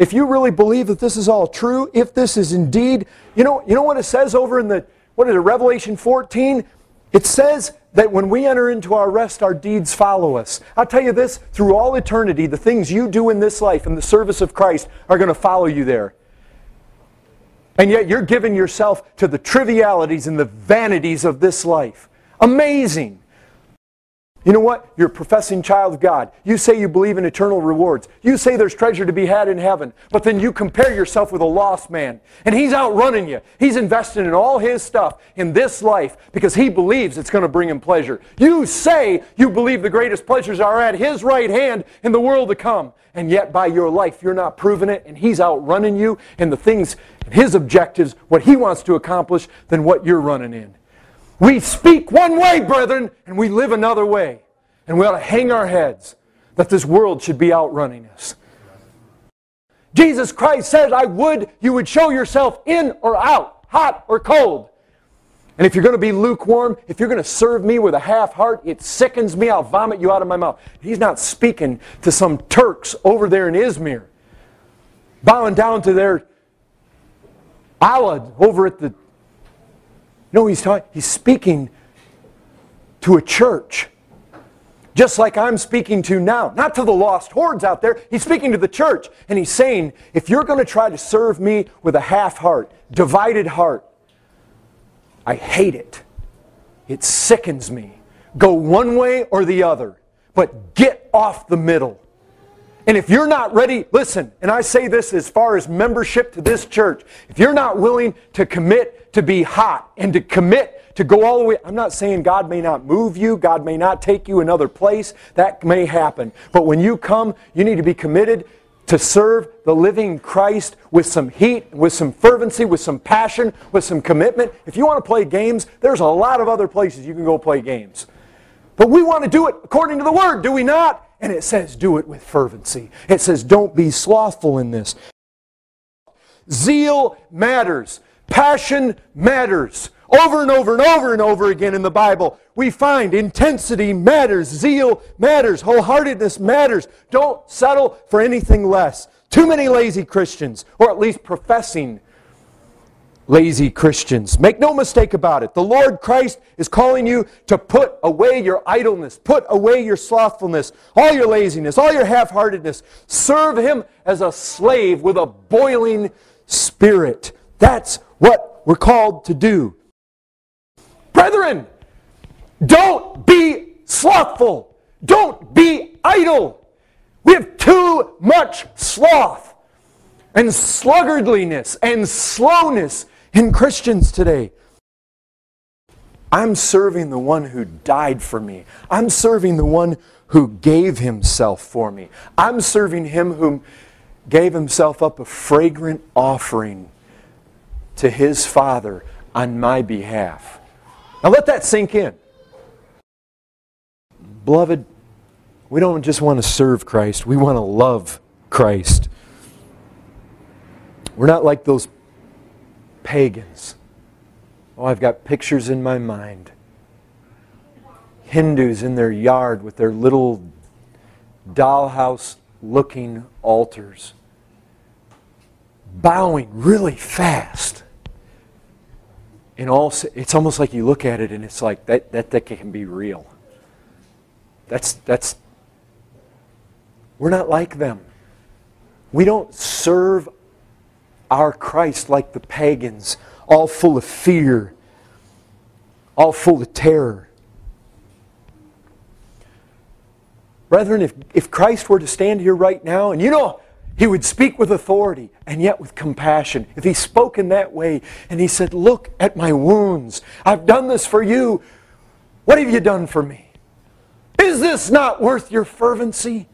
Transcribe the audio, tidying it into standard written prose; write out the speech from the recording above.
if you really believe that this is all true, if this is indeed, you know what it says over in Revelation 14? It says that when we enter into our rest, our deeds follow us. I'll tell you this, through all eternity, the things you do in this life in the service of Christ are going to follow you there. And yet you're giving yourself to the trivialities and the vanities of this life. Amazing. You know what? You're a professing child of God. You say you believe in eternal rewards. You say there's treasure to be had in heaven. But then you compare yourself with a lost man. And he's outrunning you. He's investing in all his stuff in this life because he believes it's going to bring him pleasure. You say you believe the greatest pleasures are at his right hand in the world to come. And yet by your life you're not proving it, and he's outrunning you in the things, his objectives, what he wants to accomplish, than what you're running in. We speak one way, brethren, and we live another way. And we ought to hang our heads that this world should be outrunning us. Jesus Christ said, I would you would show yourself in or out, hot or cold. And if you're going to be lukewarm, if you're going to serve me with a half heart, it sickens me, I'll vomit you out of my mouth. He's not speaking to some Turks over there in Izmir, bowing down to their Allah over at the... No, he's speaking to a church. Just like I'm speaking to now. Not to the lost hordes out there. He's speaking to the church. And he's saying, if you're going to try to serve me with a half heart, divided heart, I hate it. It sickens me. Go one way or the other. But get off the middle. And if you're not ready, listen, and I say this as far as membership to this church, if you're not willing to commit to be hot and to commit to go all the way, I'm not saying God may not move you, God may not take you another place, that may happen. But when you come, you need to be committed to serve the living Christ with some heat, with some fervency, with some passion, with some commitment. If you want to play games, there's a lot of other places you can go play games. But we want to do it according to the Word, do we not? And it says do it with fervency. It says don't be slothful in this. Zeal matters. Passion matters. Over and over and over and over again in the Bible, we find intensity matters, zeal matters, wholeheartedness matters. Don't settle for anything less. Too many lazy Christians, or at least professing lazy Christians. Make no mistake about it. The Lord Christ is calling you to put away your idleness, put away your slothfulness, all your laziness, all your half-heartedness. Serve Him as a slave with a boiling spirit. That's what we're called to do. Brethren, don't be slothful. Don't be idle. We have too much sloth and sluggardliness and slowness in Christians today. I'm serving the one who died for me. I'm serving the one who gave Himself for me. I'm serving Him who gave Himself up a fragrant offering to His Father on my behalf. Now let that sink in. Beloved, we don't just want to serve Christ, we want to love Christ. We're not like those pagans. Oh, I've got pictures in my mind. Hindus in their yard with their little dollhouse-looking altars, bowing really fast. And it's almost like you look at it and it's like that can be real. We're not like them. We don't serve our Christ like the pagans, all full of fear, all full of terror. Brethren, if Christ were to stand here right now, and you know, He would speak with authority and yet with compassion. If He spoke in that way and He said, look at my wounds. I've done this for you. What have you done for me? Is this not worth your fervency?